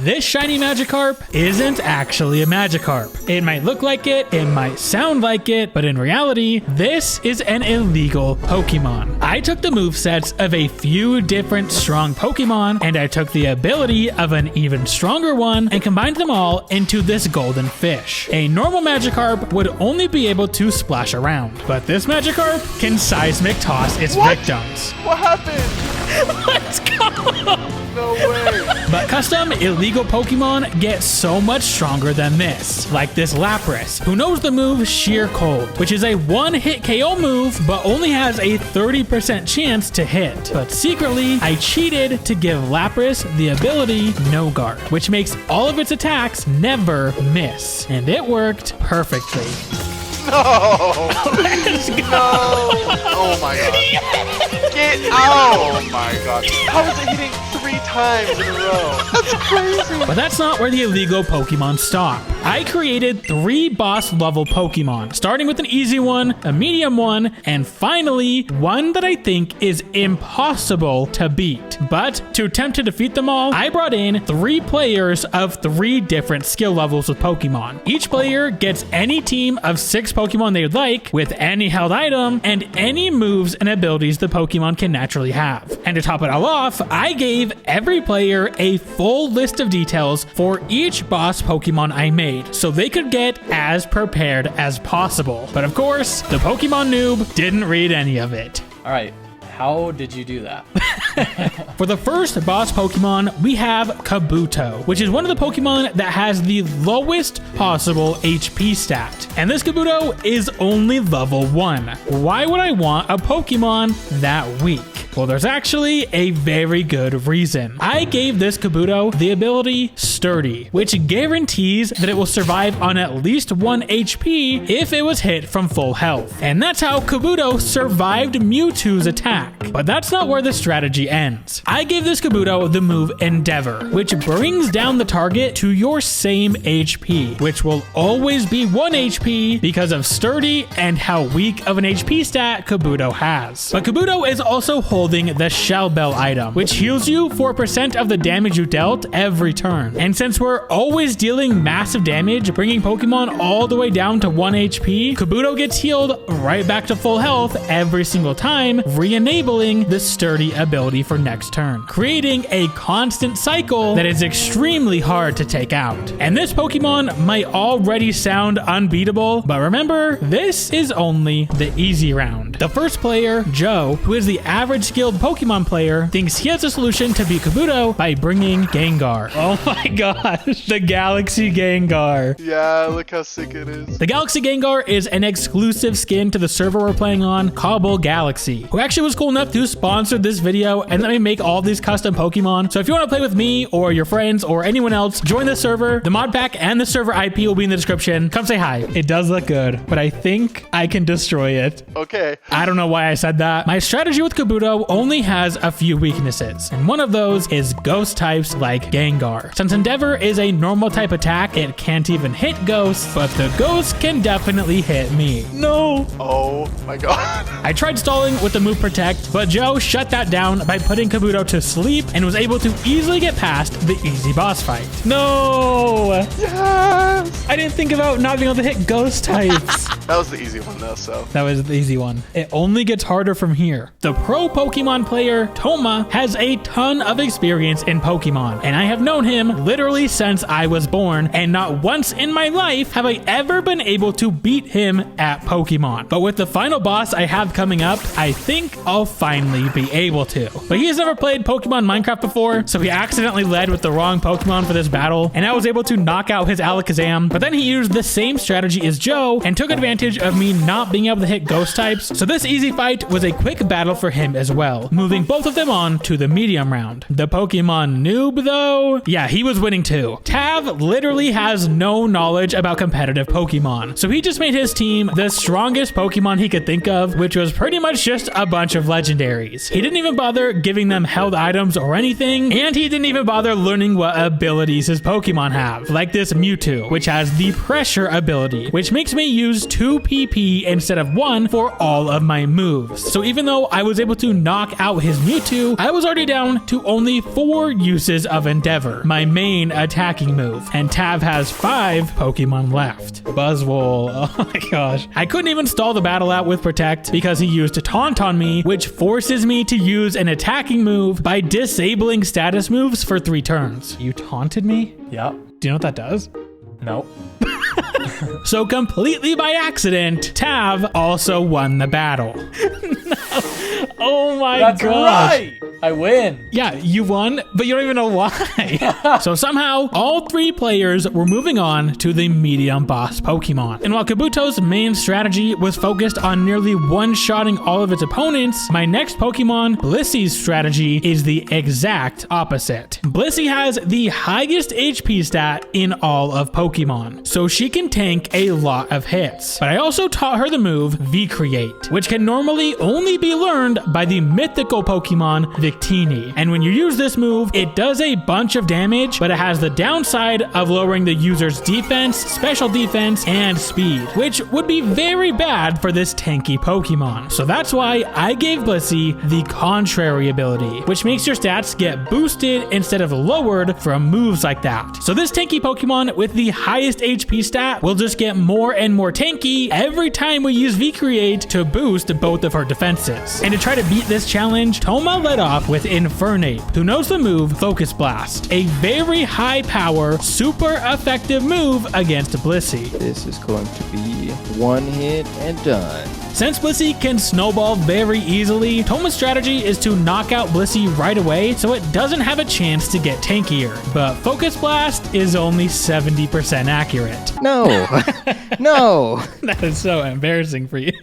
this shiny Magikarp isn't actually a Magikarp. It might look like it might sound like it, but in reality, this is an illegal Pokemon. I took the movesets of a few different strong Pokemon, and I took the ability of an even stronger one and combined them all into this golden fish. A normal Magikarp would only be able to splash around, but this Magikarp can seismic toss its victims. What happened? Let's go! No way. But custom illegal Pokemon get so much stronger than this, like this Lapras, who knows the move Sheer Cold, which is a one-hit KO move, but only has a 30% chance to hit. But secretly, I cheated to give Lapras the ability No Guard, which makes all of its attacks never miss. And it worked perfectly. No. Let's go. No. Oh my god. Get out. Oh my god. How is it hitting 3 times in a row? That's crazy. But that's not where the illegal Pokemon stop. I created 3 boss level Pokemon, starting with an easy one, a medium one, and finally, one that I think is impossible to beat. But to attempt to defeat them all, I brought in 3 players of 3 different skill levels with Pokemon. Each player gets any team of 6 Pokemon they would like, with any held item, and any moves and abilities the Pokemon can naturally have. And to top it all off, I gave every player a full list of details for each boss Pokemon I made, so they could get as prepared as possible. But of course, the Pokemon noob didn't read any of it. All right, how did you do that? For the first boss Pokemon, we have Kabuto, which is one of the Pokemon that has the lowest possible HP stat. And this Kabuto is only level 1. Why would I want a Pokemon that weak? Well, there's actually a very good reason. I gave this Kabuto the ability Sturdy, which guarantees that it will survive on at least 1 HP if it was hit from full health. And that's how Kabuto survived Mewtwo's attack. But that's not where the strategy ends. I gave this Kabuto the move Endeavor, which brings down the target to your same HP, which will always be 1 HP because of Sturdy and how weak of an HP stat Kabuto has. But Kabuto is also holding the Shell Bell item, which heals you 4% of the damage you dealt every turn. And since we're always dealing massive damage, bringing Pokemon all the way down to 1 HP, Kabuto gets healed right back to full health every single time, re-enabling the Sturdy ability for next turn, creating a constant cycle that is extremely hard to take out. And this Pokemon might already sound unbeatable, but remember, this is only the easy round. The first player, Joe, who is the average skilled Pokemon player, thinks he has a solution to beat Kabuto by bringing Gengar. Oh my gosh, the Galaxy Gengar. Yeah, look how sick it is. The Galaxy Gengar is an exclusive skin to the server we're playing on, Cobble Galaxy, who actually was cool enough to sponsor this video and let me make all these custom Pokemon. So if you want to play with me or your friends or anyone else, join the server. The mod pack and the server IP will be in the description. Come say hi. It does look good, but I think I can destroy it. Okay. I don't know why I said that. My strategy with Kabuto only has a few weaknesses, and one of those is ghost types like Gengar. Since Endeavor is a normal type attack, it can't even hit ghosts, but the ghost can definitely hit me. No. Oh my god. I tried stalling with the move Protect, but Joe shut that down by putting Kabuto to sleep and was able to easily get past the easy boss fight. No. Yes. I didn't think about not being able to hit ghost types. That was the easy one though, so. That was the easy one. It only gets harder from here. The pro Pokemon player, Toma, has a ton of experience in Pokemon, and I have known him literally since I was born, and not once in my life have I ever been able to beat him at Pokemon. But with the final boss I have coming up, I think I'll finally be able to. But he has never played Pokemon Minecraft before, so he accidentally led with the wrong Pokemon for this battle, and I was able to knock out his Alakazam, but then he used the same strategy as Joe and took advantage of me not being able to hit ghost types, so this easy fight was a quick battle for him as well, moving both of them on to the medium round. The Pokemon noob though, yeah, he was winning too. Tav literally has no knowledge about competitive Pokemon, so he just made his team the strongest Pokemon he could think of, which was pretty much just a bunch of legendaries. He didn't even bother giving them held items or anything, and he didn't even bother learning what abilities his Pokemon have, like this Mewtwo, which has the pressure ability, which makes me use 2 2 PP instead of 1 for all of my moves. So even though I was able to knock out his Mewtwo, I was already down to only 4 uses of Endeavor, my main attacking move, and Tav has 5 Pokemon left. Buzzwole, oh my gosh. I couldn't even stall the battle out with Protect because he used a Taunt on me, which forces me to use an attacking move by disabling status moves for 3 turns. You taunted me? Yep. Do you know what that does? Nope. So completely by accident, Tav also won the battle. No. Oh my god. That's right. I win. Yeah, you won, but you don't even know why. So somehow, all 3 players were moving on to the medium boss Pokemon. And while Kabuto's main strategy was focused on nearly one-shotting all of its opponents, my next Pokemon, Blissey's strategy, is the exact opposite. Blissey has the highest HP stat in all of Pokemon, so she can tank a lot of hits. But I also taught her the move V-Create, which can normally only be learned by the mythical Pokemon Victini. And when you use this move, it does a bunch of damage, but it has the downside of lowering the user's defense, special defense, and speed, which would be very bad for this tanky Pokemon. So that's why I gave Blissey the contrary ability, which makes your stats get boosted instead of lowered from moves like that. So this tanky Pokemon with the highest HP stat will just get more and more tanky every time we use V-Create to boost both of her defenses. And to try to beat this challenge, Toma led off with Infernape, who knows the move Focus Blast, a very high power, super effective move against Blissey. This is going to be one hit and done. Since Blissey can snowball very easily, Toma's strategy is to knock out Blissey right away so it doesn't have a chance to get tankier. But Focus Blast is only 70% accurate. No, no. That is so embarrassing for you.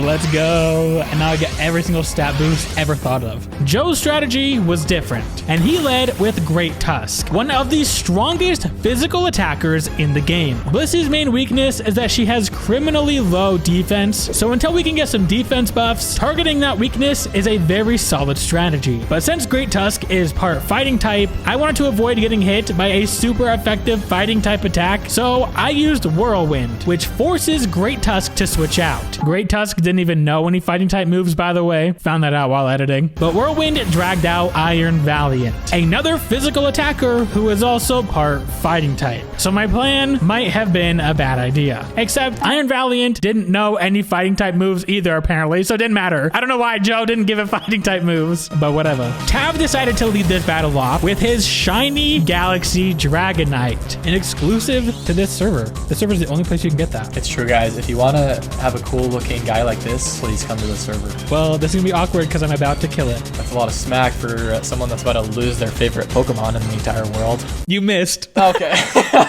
Let's go. And now I get every single stat boost ever thought of. Joe's strategy was different, and he led with Great Tusk, one of the strongest physical attackers in the game. Blissey's main weakness is that she has criminally low defense, so until we can get some defense buffs, targeting that weakness is a very solid strategy. But since Great Tusk is part fighting type, I wanted to avoid getting hit by a super effective fighting type attack, so I used Whirlwind, which forces Great Tusk to switch out. Great Tusk didn't even know any fighting type moves, by the way. Found that out while editing. But Whirlwind dragged out Iron Valiant, another physical attacker who is also part fighting type. So my plan might have been a bad idea. Except Iron Valiant didn't know any fighting type moves either, apparently, so it didn't matter. I don't know why Joe didn't give it fighting type moves, but whatever. Tav decided to lead this battle off with his shiny Galaxy Dragonite, an exclusive to this server. This server is the only place you can get that. It's true, guys. If you want to have a cool looking guy like this, please come to the server. Well, this is gonna be awkward because I'm about to kill it. That's a lot of smack for someone that's about to lose their favorite Pokemon in the entire world. You missed. Okay.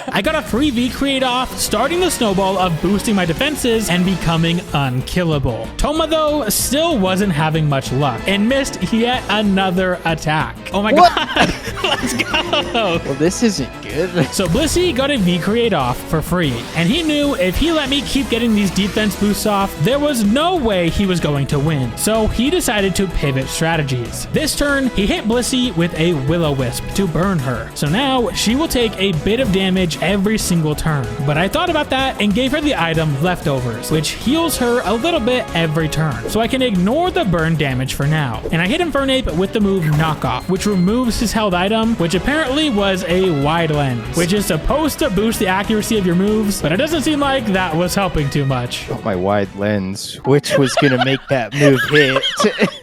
I got a free V-Create off, starting the snowball of boosting my defenses and becoming unkillable. Toma, though, still wasn't having much luck and missed yet another attack. Oh my god. Let's go. Well, this isn't good. So Blissey got a V-Create off for free, and he knew if he let me keep getting these defense boosts off, there was no way he was going to win. So he decided to pivot strategies. This turn, he hit Blissey with a Will-O-Wisp to burn her. So now she will take a bit of damage every single turn. But I thought about that and gave her the item Leftovers, which heals her a little bit every turn. So I can ignore the burn damage for now. And I hit Infernape with the move Knockoff, which removes his held item, which apparently was a Wide Lens, which is supposed to boost the accuracy of your moves, but it doesn't seem like that was helping too much. Oh, my Wide Lens, which was gonna make that move hit.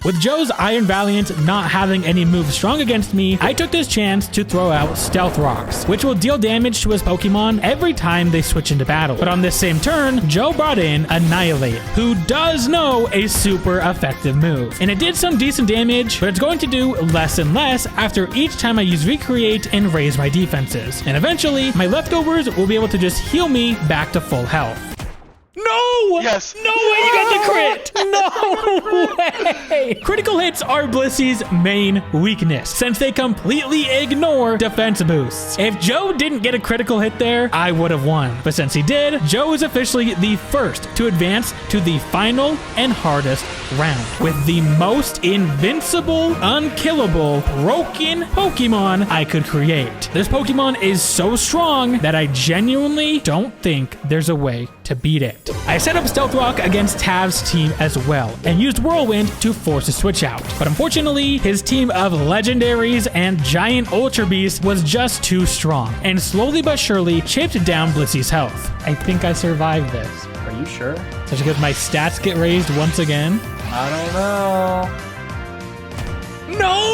With Joe's Iron Valiant not having any moves strong against me, I took this chance to throw out Stealth Rocks, which will deal damage to his Pokemon every time they switch into battle. But on this same turn, Joe brought in Annihilate, who does know a super effective move. And it did some decent damage, but it's going to do less and less after each time I use Recreate and raise my defenses. And eventually, my Leftovers will be able to just heal me back to full health. No! Yes! No way you got the crit! No way! Critical hits are Blissey's main weakness, since they completely ignore defense boosts. If Joe didn't get a critical hit there, I would have won. But since he did, Joe is officially the first to advance to the final and hardest round, with the most invincible, unkillable, broken Pokemon I could create. This Pokemon is so strong that I genuinely don't think there's a way to beat it. I set up Stealth Rock against Tav's team as well, and used Whirlwind to force a switch out. But unfortunately, his team of legendaries and giant Ultra Beasts was just too strong, and slowly but surely chipped down Blissy's health. I think I survived this. Are you sure? Especially because my stats get raised once again. I don't know. No!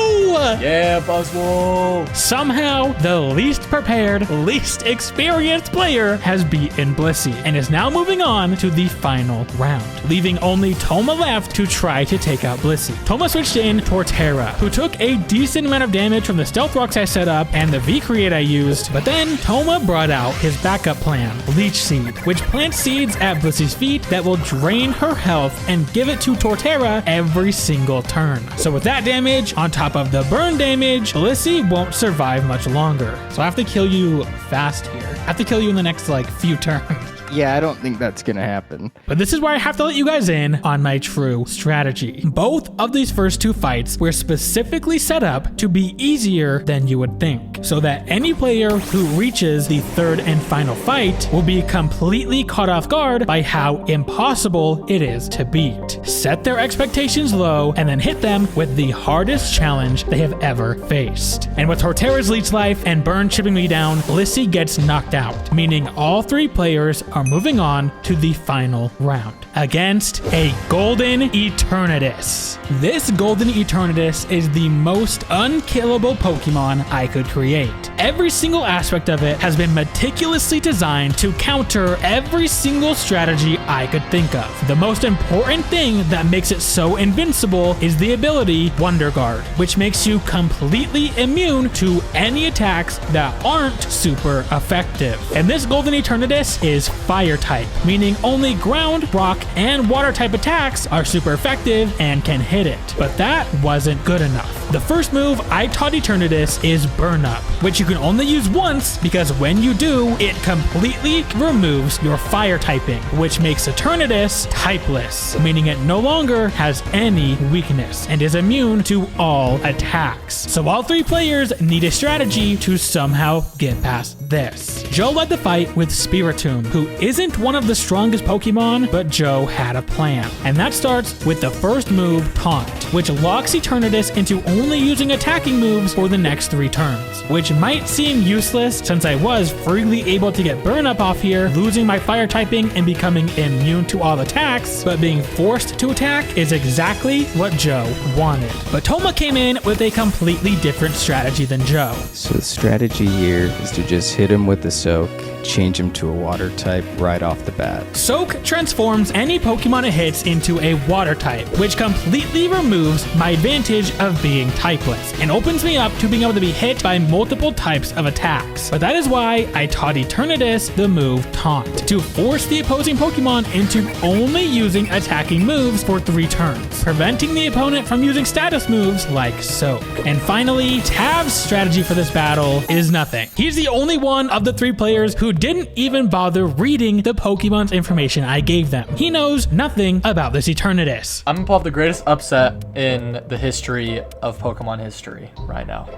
Yeah, Buzzwole. Somehow, the least prepared, least experienced player has beaten Blissey and is now moving on to the final round, leaving only Toma left to try to take out Blissey. Toma switched in Torterra, who took a decent amount of damage from the Stealth Rocks I set up and the V-Create I used, but then Toma brought out his backup plan, Leech Seed, which plants seeds at Blissey's feet that will drain her health and give it to Torterra every single turn. So with that damage, on top of the burn damage, Blissey won't survive much longer. So I have to kill you fast here. I have to kill you in the next few turns. Yeah, I don't think that's gonna happen. But this is where I have to let you guys in on my true strategy. Both of these first two fights were specifically set up to be easier than you would think, so that any player who reaches the third and final fight will be completely caught off guard by how impossible it is to beat. Set their expectations low and then hit them with the hardest challenge they have ever faced. And with Torterra's Leech Life and Burn chipping me down, Blissey gets knocked out, meaning all three players are moving on to the final round against a Golden Eternatus. This Golden Eternatus is the most unkillable Pokemon I could create. Every single aspect of it has been meticulously designed to counter every single strategy I could think of. The most important thing that makes it so invincible is the ability Wonder Guard, which makes you completely immune to any attacks that aren't super effective. And this Golden Eternatus is Fire type, meaning only ground, rock, and water type attacks are super effective and can hit it. But that wasn't good enough. The first move I taught Eternatus is Burn Up, which you can only use once because when you do, it completely removes your fire typing, which makes Eternatus typeless, meaning it no longer has any weakness and is immune to all attacks. So all three players need a strategy to somehow get past this. Joe led the fight with Spiritomb, who isn't one of the strongest Pokemon, but Joe had a plan. And that starts with the first move, Taunt, which locks Eternatus into only using attacking moves for the next 3 turns, which might seem useless since I was freely able to get Burn Up off here, losing my fire typing and becoming immune to all attacks, but being forced to attack is exactly what Joe wanted. But Toma came in with a completely different strategy than Joe. So the strategy here is to just hit him with the Soak, change him to a water type right off the bat. Soak transforms any Pokemon it hits into a water type, which completely removes my advantage of being typeless and opens me up to being able to be hit by multiple types of attacks. But that is why I taught Eternatus the move Taunt, to force the opposing Pokemon into only using attacking moves for 3 turns, preventing the opponent from using status moves like Soak. And finally, Tav's strategy for this battle is nothing. He's the only one of the 3 players who didn't even bother reading the Pokemon's information I gave them. He knows nothing about this Eternatus. I'm gonna pull up the greatest upset in the history of Pokemon history right now.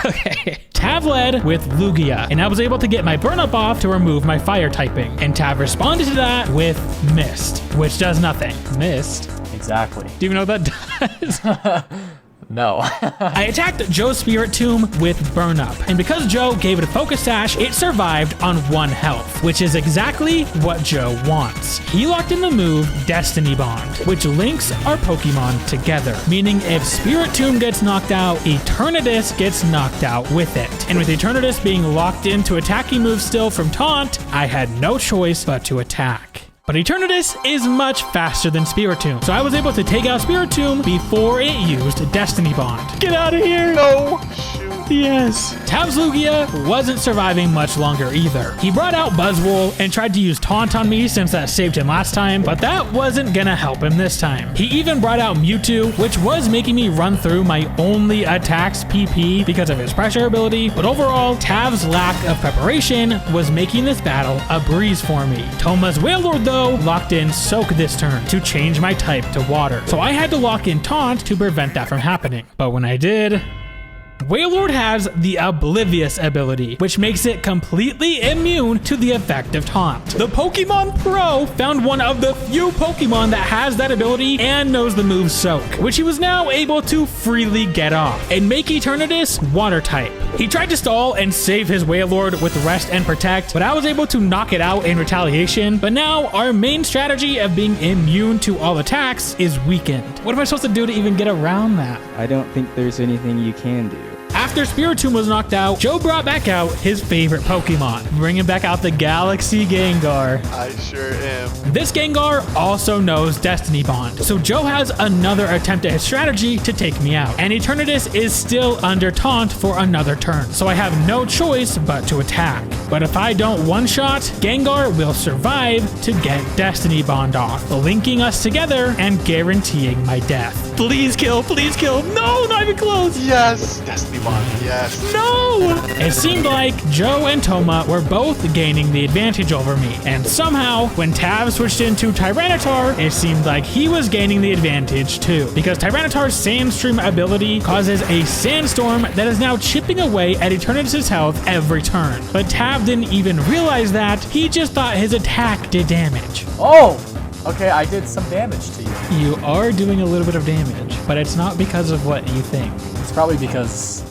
Okay. Tav led with Lugia, and I was able to get my Burn Up off to remove my fire typing. And Tav responded to that with Mist, which does nothing. Missed. Exactly. Do you even know what that does? No. I attacked Joe's Spiritomb with Burn Up, and because Joe gave it a Focus Sash, it survived on 1 health, which is exactly what Joe wants. He locked in the move Destiny Bond, which links our Pokemon together, meaning if Spiritomb gets knocked out, Eternatus gets knocked out with it. And with Eternatus being locked into attacking moves still from Taunt, I had no choice but to attack. But Eternatus is much faster than Spiritomb, so I was able to take out Spiritomb before it used Destiny Bond. Get out of here! No! Yes. Tav's Lugia wasn't surviving much longer either. He brought out Buzzwole and tried to use Taunt on me since that saved him last time, but that wasn't gonna help him this time. He even brought out Mewtwo, which was making me run through my only attacks PP because of his pressure ability, but overall, Tav's lack of preparation was making this battle a breeze for me. Toma's Wailord, though, locked in Soak this turn to change my type to water, so I had to lock in Taunt to prevent that from happening. But when I did, Wailord has the Oblivious ability, which makes it completely immune to the effect of taunt. The Pokemon Pro found one of the few Pokemon that has that ability and knows the move Soak, which he was now able to freely get off and make Eternatus water type. He tried to stall and save his Wailord with Rest and Protect, but I was able to knock it out in retaliation. But now our main strategy of being immune to all attacks is weakened. What am I supposed to do to even get around that? I don't think there's anything you can do. After Spiritomb was knocked out, Joe brought back out his favorite Pokemon, bringing back out the Galaxy Gengar. I sure am. This Gengar also knows Destiny Bond, so Joe has another attempt at his strategy to take me out. And Eternatus is still under taunt for another turn, so I have no choice but to attack. But if I don't one-shot, Gengar will survive to get Destiny Bond off, linking us together and guaranteeing my death. Please kill, please kill. No, not even close. Yes, Destiny Bond, yes. No! It seemed like Joe and Toma were both gaining the advantage over me, and somehow, when Tav switched into Tyranitar, it seemed like he was gaining the advantage too, because Tyranitar's Sandstream ability causes a sandstorm that is now chipping away at Eternatus' health every turn. But Tav didn't even realize that, he just thought his attack did damage. Oh! Okay, I did some damage to you. You are doing a little bit of damage, but it's not because of what you think. It's probably because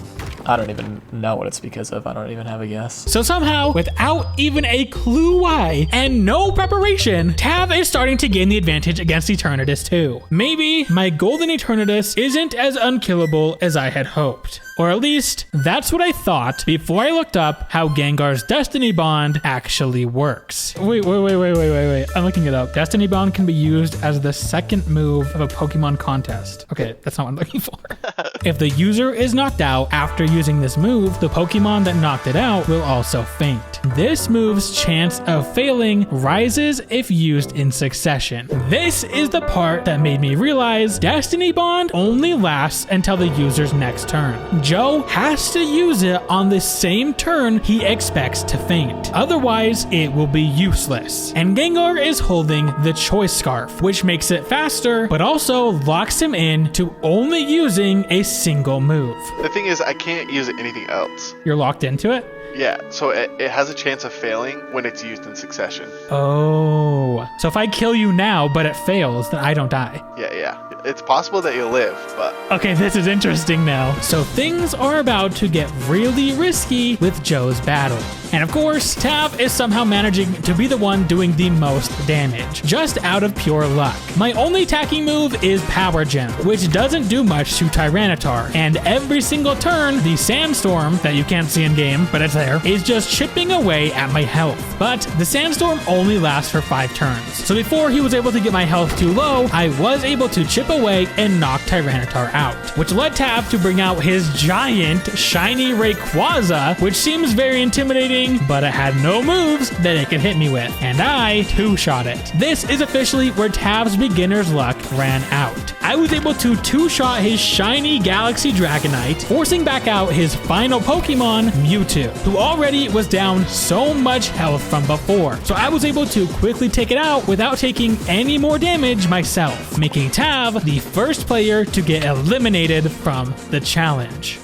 I don't even know what it's because of. I don't even have a guess. So somehow, without even a clue why, and no preparation, Tav is starting to gain the advantage against Eternatus too. Maybe my golden Eternatus isn't as unkillable as I had hoped. Or at least, that's what I thought before I looked up how Gengar's Destiny Bond actually works. Wait. I'm looking it up. Destiny Bond can be used as the second move of a Pokemon contest. Okay, that's not what I'm looking for. If the user is knocked out after using this move, the Pokemon that knocked it out will also faint. This move's chance of failing rises if used in succession. This is the part that made me realize Destiny Bond only lasts until the user's next turn. Joe has to use it on the same turn he expects to faint. Otherwise, it will be useless. And Gengar is holding the Choice Scarf, which makes it faster, but also locks him in to only using a single move. The thing is, I can't use anything else. You're locked into it? Yeah, so it has a chance of failing when it's used in succession. Oh. So if I kill you now, but it fails, then I don't die. Yeah. It's possible that you'll live, but... Okay, this is interesting now. So things are about to get really risky with Joe's battle. And of course, Tav is somehow managing to be the one doing the most damage, just out of pure luck. My only attacking move is Power Gem, which doesn't do much to Tyranitar. And every single turn, the Sandstorm, that you can't see in game, but it's there, is just chipping away at my health. But the Sandstorm only lasts for 5 turns. So before he was able to get my health too low, I was able to chip away and knock Tyranitar out, which led Tav to bring out his giant shiny Rayquaza, which seems very intimidating, but it had no moves that it could hit me with, and I two-shot it. This is officially where Tav's beginner's luck ran out. I was able to two-shot his shiny Galaxy Dragonite, forcing back out his final Pokemon, Mewtwo, who already was down so much health from before. So I was able to quickly take it out without taking any more damage myself, making Tav the first player to get eliminated from the challenge.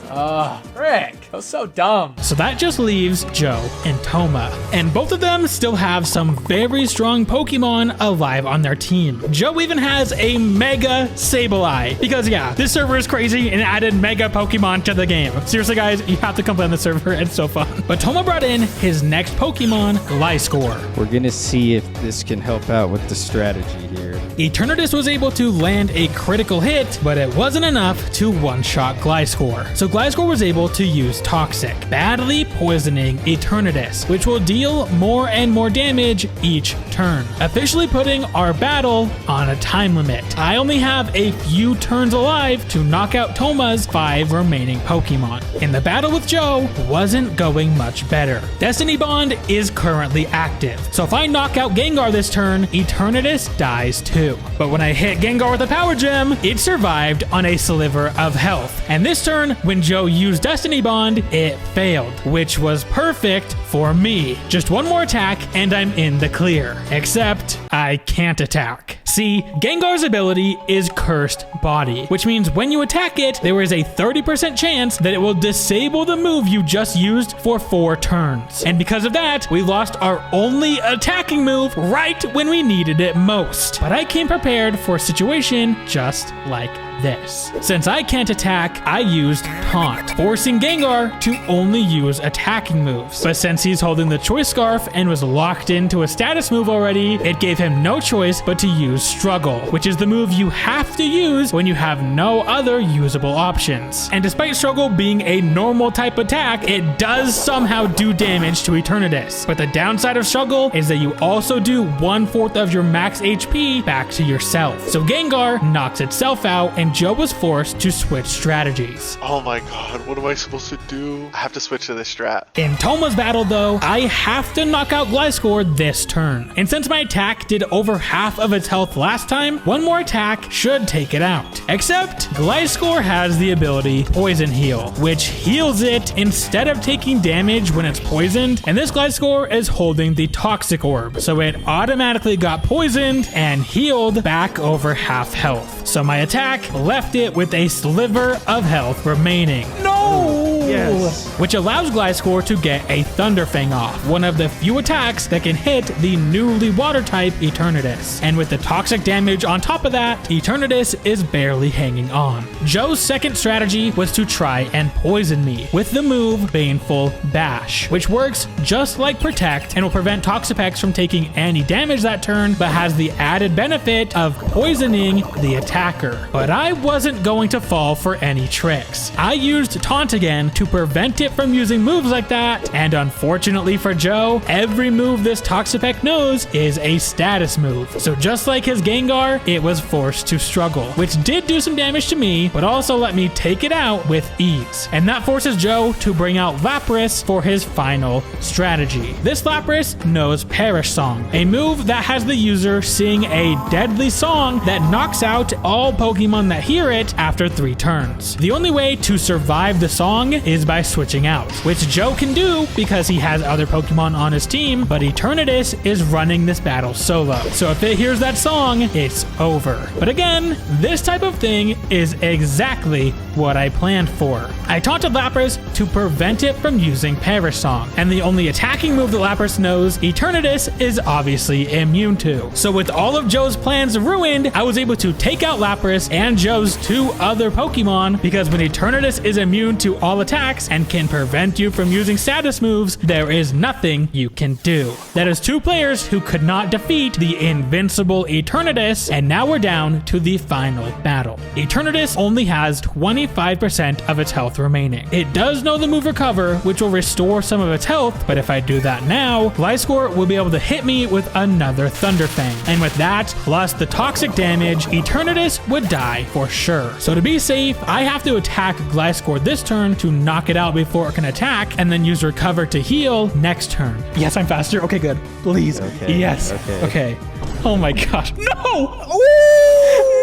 Frick, that was so dumb. So that just leaves Joe and Toma. And both of them still have some very strong Pokemon alive on their team. Joe even has a Mega Sableye. Because yeah, this server is crazy and added Mega Pokemon to the game. Seriously guys, you have to come play on the server, it's so fun. But Toma brought in his next Pokemon, Gliscor. We're gonna see if this can help out with the strategy here. Eternatus was able to land a critical hit, but it wasn't enough to one-shot Gliscor. So Gliscor was able to use Toxic, badly poisoning Eternatus, which will deal more and more damage each turn, officially putting our battle on a time limit. I only have a few turns alive to knock out Toma's 5 remaining Pokemon. And the battle with Joe wasn't going much better. Destiny Bond is currently active, so if I knock out Gengar this turn, Eternatus dies too. too. But when I hit Gengar with a Power Gem, it survived on a sliver of health. And this turn, when Joe used Destiny Bond, it failed, which was perfect for me. Just one more attack and I'm in the clear. Except I can't attack. See, Gengar's ability is Cursed Body, which means when you attack it, there is a 30% chance that it will disable the move you just used for 4 turns. And because of that, we lost our only attacking move right when we needed it most. But I came prepared for a situation just like this. Since I can't attack, I used Taunt, forcing Gengar to only use attacking moves. But since he's holding the Choice Scarf and was locked into a status move already, it gave him no choice but to use Struggle, which is the move you have to use when you have no other usable options. And despite Struggle being a normal type attack, it does somehow do damage to Eternatus. But the downside of Struggle is that you also do 1/4 of your max HP back to yourself. So Gengar knocks itself out and Joe was forced to switch strategies. Oh my god, what am I supposed to do? I have to switch to this strat. In Toma's battle though, I have to knock out Gliscor this turn. And since my attack did over half of its health last time, one more attack should take it out. Except Gliscor has the ability Poison Heal, which heals it instead of taking damage when it's poisoned. And this Gliscor is holding the Toxic Orb, so it automatically got poisoned and healed back over half health. So my attack left it with a sliver of health remaining. No! Yes. Which allows Gliscor to get a Thunder Fang off, one of the few attacks that can hit the newly water type Eternatus. And with the toxic damage on top of that, Eternatus is barely hanging on. Joe's second strategy was to try and poison me with the move Baneful Bash, which works just like Protect and will prevent Toxapex from taking any damage that turn, but has the added benefit of poisoning the attacker. But I wasn't going to fall for any tricks. I used Taunt again to prevent it from using moves like that, and unfortunately for Joe, every move this Toxapex knows is a status move. So just like his Gengar, it was forced to struggle, which did do some damage to me, but also let me take it out with ease. And that forces Joe to bring out Lapras for his final strategy. This Lapras knows Perish Song, a move that has the user sing a deadly song that knocks out all Pokemon that hear it after 3 turns. The only way to survive the song is by switching out, which Joe can do because he has other Pokemon on his team, but Eternatus is running this battle solo. So if it hears that song, it's over. But again, this type of thing is exactly what I planned for. I taunted Lapras to prevent it from using Perish Song, and the only attacking move that Lapras knows, Eternatus is obviously immune to. So with all of Joe's plans ruined, I was able to take out Lapras and Joe's 2 other Pokemon, because when Eternatus is immune to all attacks and can prevent you from using status moves, there is nothing you can do. That is 2 players who could not defeat the invincible Eternatus, and now we're down to the final battle. Eternatus only has 25% of its health remaining. It does know the move Recover, which will restore some of its health, but if I do that now, Gliscor will be able to hit me with another Thunder Fang. And with that, plus the toxic damage, Eternatus would die for sure. So to be safe, I have to attack Gliscor this turn to knock it out before it can attack, and then use Recover to heal next turn. Yes, I'm faster. Okay, good. Please. Okay, Yes. okay. Oh my gosh. No!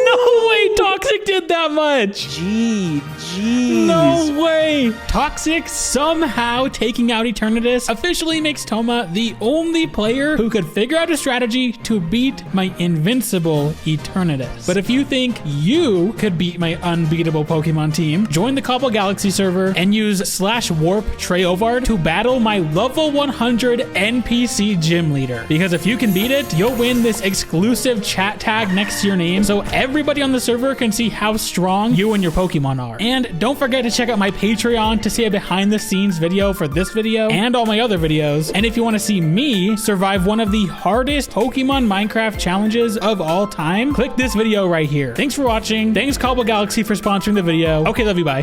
No way Toxic did that much! Jeez. No way! Toxic somehow taking out Eternatus officially makes Toma the only player who could figure out a strategy to beat my invincible Eternatus. But if you think you could beat my unbeatable Pokemon team, join the Cobble Galaxy server and use /warp Trey Ovard to battle my level 100 NPC gym leader. Because if you can beat it, you'll win this exclusive chat tag next to your name, so everybody on the server can see how strong you and your Pokemon are. And don't forget to check out my Patreon to see a behind the scenes video for this video and all my other videos. And if you want to see me survive one of the hardest Pokemon Minecraft challenges of all time, click this video right here. Thanks for watching. Thanks Cobble Galaxy for sponsoring the video. Okay, love you, bye.